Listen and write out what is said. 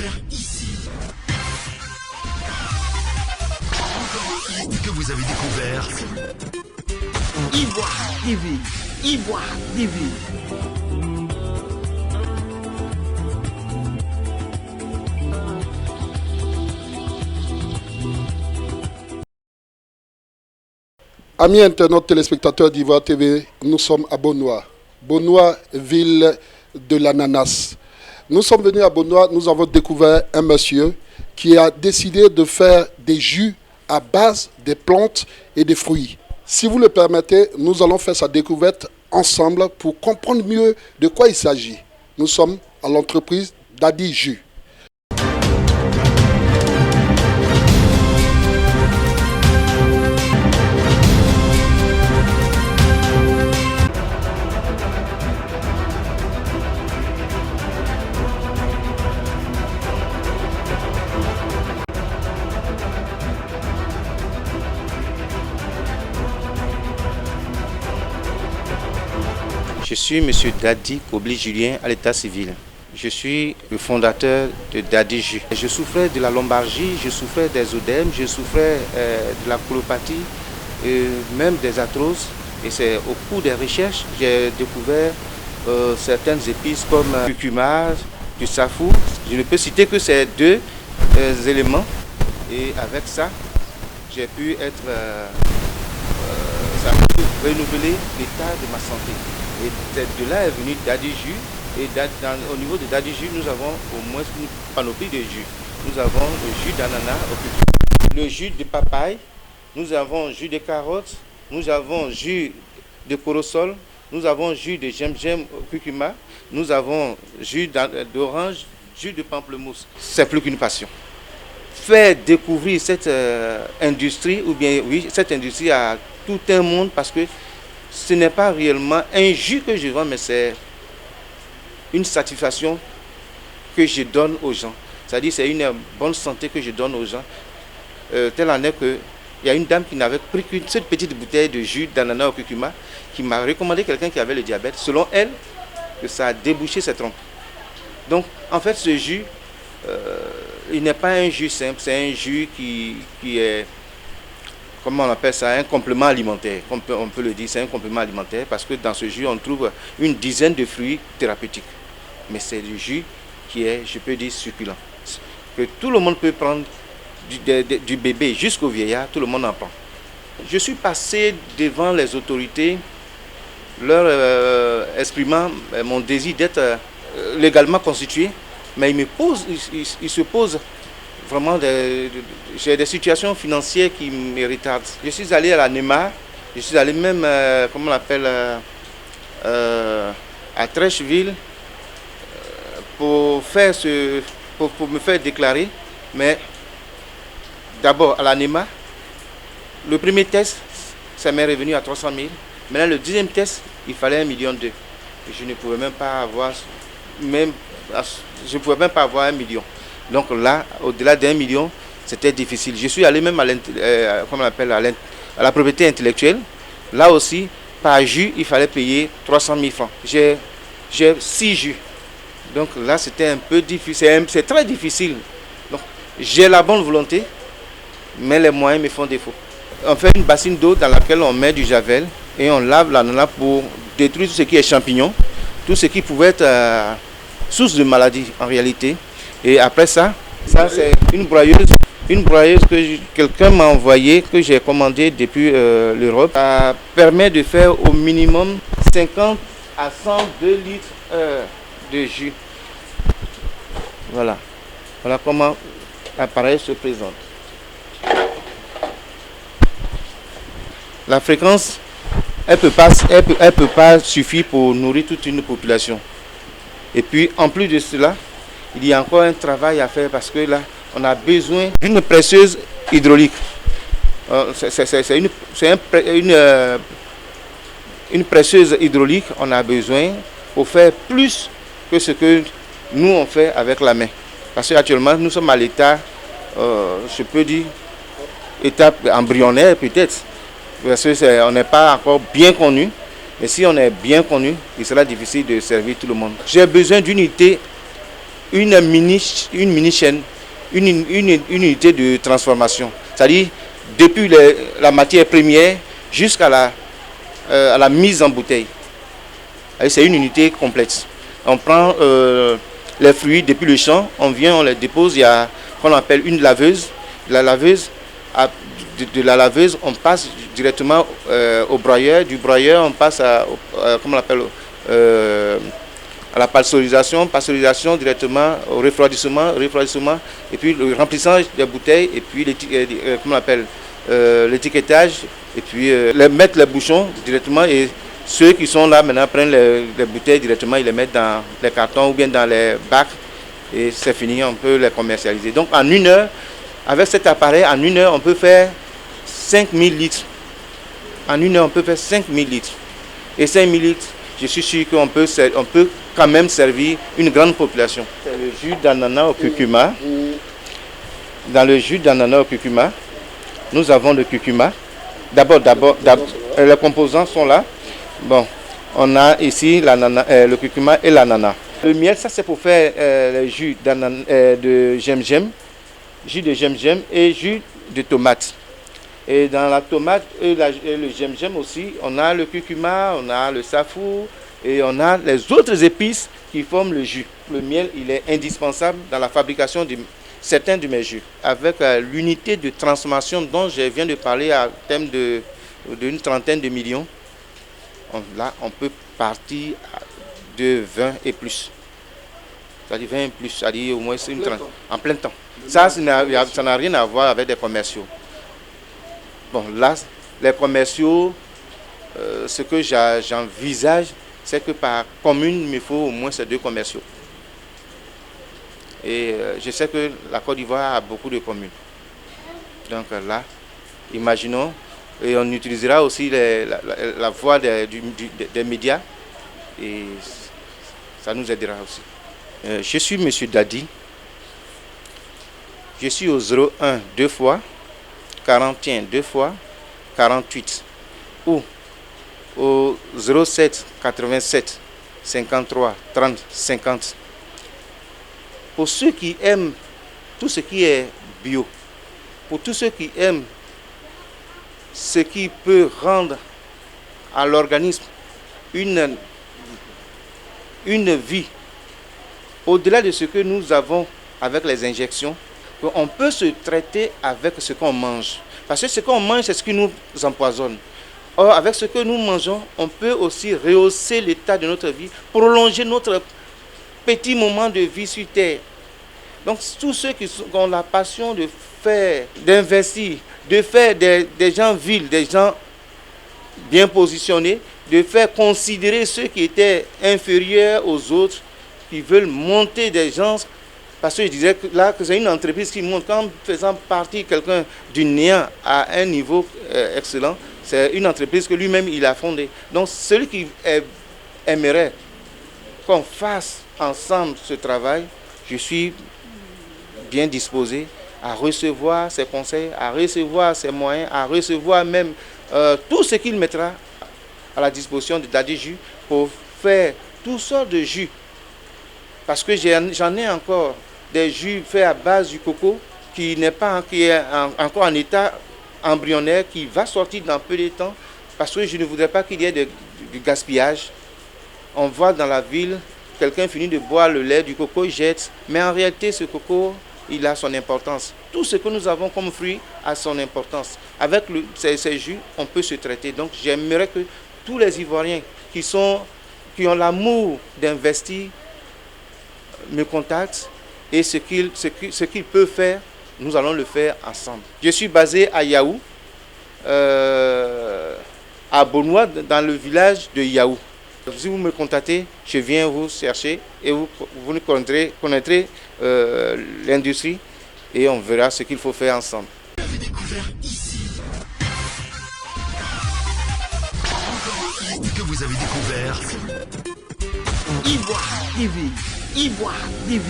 découvert ici. Que vous avez découvert Ivoire TV. Ivoire TV. Amis internautes téléspectateurs d'Ivoire TV, nous sommes à Beaunois. Beaunois, ville de l'ananas. Nous sommes venus à Beaunois, nous avons découvert un monsieur qui a décidé de faire des jus à base des plantes et des fruits. Si vous le permettez, nous allons faire sa découverte ensemble pour comprendre mieux de quoi il s'agit. Nous sommes à l'entreprise Daddy Jus. Je suis M. Daddy Kobli Julien à l'état civil. Je suis le fondateur de Daddy Jus. Je souffrais de la lombalgie, je souffrais des œdèmes, je souffrais de la colopathie, même des arthroses. Et c'est au cours des recherches que j'ai découvert certaines épices comme du curcuma, du safou. Je ne peux citer que ces deux éléments. Et avec ça, j'ai pu être ça a pu renouveler l'état de ma santé. Et de là est venu Daddy Jus. Et au niveau de Daddy Jus, nous avons au moins une panoplie de jus. Nous avons le jus d'ananas, le jus de papaye, nous avons jus de carottes, nous avons jus de corosol, nous avons jus de gingembre curcuma, nous avons jus d'orange, jus de pamplemousse. C'est plus qu'une passion. Faire découvrir cette industrie, ou bien oui, cette industrie à tout un monde, parce que ce n'est pas réellement un jus que je vends, mais c'est une satisfaction que je donne aux gens. C'est-à-dire c'est une bonne santé que je donne aux gens. Telle en est qu'il y a une dame qui n'avait pris qu'une seule petite bouteille de jus d'ananas au curcuma, qui m'a recommandé quelqu'un qui avait le diabète. Selon elle, que ça a débouché ses trompes. Donc en fait ce jus, il n'est pas un jus simple, c'est un jus qui est, comment on appelle ça, un complément alimentaire. On peut le dire, c'est un complément alimentaire parce que dans ce jus, on trouve une dizaine de fruits thérapeutiques. Mais c'est du jus qui est, je peux dire, succulent. Que tout le monde peut prendre, du bébé jusqu'au vieillard, tout le monde en prend. Je suis passé devant les autorités, leur exprimant mon désir d'être légalement constitué, mais il se pose vraiment j'ai des situations financières qui me retardent. Je suis allé à la NEMA, je suis allé même, comment on appelle, à Trècheville pour me faire déclarer. Mais d'abord à la NEMA, le premier test, ça m'est revenu à 300 000. Maintenant le deuxième test, il fallait 1,2 million. Je ne pouvais même pas avoir, un million. Donc là, au-delà d'1 million, c'était difficile. Je suis allé même à la propriété intellectuelle. Là aussi, par jus, il fallait payer 300 000 francs. J'ai 6 jus. Donc là, c'était un peu difficile. C'est très difficile. Donc j'ai la bonne volonté, mais les moyens me font défaut. On fait une bassine d'eau dans laquelle on met du javel et on lave l'ananas pour détruire tout ce qui est champignons, tout ce qui pouvait être source de maladie en réalité. Et après ça c'est une broyeuse que quelqu'un m'a envoyée, que j'ai commandée depuis l'Europe. Ça permet de faire au minimum 50 à 102 litres de jus. Voilà comment l'appareil se présente. La fréquence, elle peut pas suffire pour nourrir toute une population. Et puis en plus de cela, il y a encore un travail à faire parce que là, on a besoin d'une presseuse hydraulique. C'est une presseuse hydraulique, on a besoin pour faire plus que ce que nous on fait avec la main. Parce qu'actuellement, nous sommes à l'état, je peux dire, étape embryonnaire peut-être. Parce qu'on n'est pas encore bien connu. Mais si on est bien connu, il sera difficile de servir tout le monde. J'ai besoin d'unité mini chaîne, une unité de transformation. C'est-à-dire, depuis la matière première jusqu'à la mise en bouteille. C'est une unité complète. On prend les fruits depuis le champ, on vient, on les dépose, il y a qu'on appelle une laveuse. La laveuse, de la laveuse, on passe directement au broyeur. Du broyeur, on passe à la pasteurisation directement au refroidissement, et puis le remplissage des bouteilles, et puis l'étiquetage, et puis mettre les bouchons directement, et ceux qui sont là maintenant prennent les bouteilles directement, ils les mettent dans les cartons ou bien dans les bacs, et c'est fini, on peut les commercialiser. Donc en 1 heure, avec cet appareil, en 1 heure, on peut faire 5000 litres. En 1 heure, on peut faire 5000 litres. Et 5000 litres, je suis sûr qu'on peut quand même servir une grande population. C'est le jus d'ananas au curcuma. Dans le jus d'ananas au curcuma, nous avons le curcuma. D'abord, les composants sont là. Bon, on a ici le curcuma et l'ananas. Le miel, ça c'est pour faire le jus de gingembre, jus de gingembre et jus de tomate. Et dans la tomate et le gingembre aussi, on a le curcuma, on a le safou et on a les autres épices qui forment le jus. Le miel, il est indispensable dans la fabrication de certains de mes jus. Avec l'unité de transformation dont je viens de parler à thème d'une trentaine de millions, là, on peut partir de 20 et plus. C'est-à-dire 20 et plus, c'est-à-dire au moins en plein temps. Ça n'a rien à voir avec des commerciaux. Bon, là, les commerciaux, ce que j'envisage, c'est que par commune, il me faut au moins ces 2 commerciaux. Et je sais que la Côte d'Ivoire a beaucoup de communes. Donc là, imaginons, et on utilisera aussi la voie des médias, et ça nous aidera aussi. Je suis M. Dadi. Je suis au 01 2 fois, 41 2 fois, 48, ou au 07 87 53 30 50. Pour ceux qui aiment tout ce qui est bio, pour tous ceux qui aiment ce qui peut rendre à l'organisme une vie au-delà de ce que nous avons avec les injections, on peut se traiter avec ce qu'on mange. Parce que ce qu'on mange, c'est ce qui nous empoisonne. Or, avec ce que nous mangeons, on peut aussi rehausser l'état de notre vie, prolonger notre petit moment de vie sur Terre. Donc, tous ceux qui ont la passion de faire, d'investir, de faire des gens vils, des gens bien positionnés, de faire considérer ceux qui étaient inférieurs aux autres, qui veulent monter des gens. Parce que je disais que là, que c'est une entreprise qui monte, quand faisant partie quelqu'un du néant à un niveau excellent, c'est une entreprise que lui-même il a fondée. Donc celui qui aimerait qu'on fasse ensemble ce travail, je suis bien disposé à recevoir ses conseils, à recevoir ses moyens, à recevoir même tout ce qu'il mettra à la disposition de Dadi Jus pour faire toutes sortes de jus. Parce que j'en ai encore des jus faits à base du coco qui est encore en état embryonnaire, qui va sortir dans peu de temps, parce que je ne voudrais pas qu'il y ait du gaspillage. On voit dans la ville, quelqu'un finit de boire le lait du coco, il jette, mais en réalité ce coco, il a son importance. Tout ce que nous avons comme fruit a son importance. Avec ces jus, on peut se traiter. Donc j'aimerais que tous les Ivoiriens qui ont l'amour d'investir me contactent, et ce qu'ils peuvent faire, nous allons le faire ensemble. Je suis basé à Yaou, à Bonois, dans le village de Yaou. Si vous me contactez, je viens vous chercher et vous connaîtrez l'industrie, et on verra ce qu'il faut faire ensemble. Vous avez découvert ici. Que vous avez découvert Ivoire TV. Ivoire TV.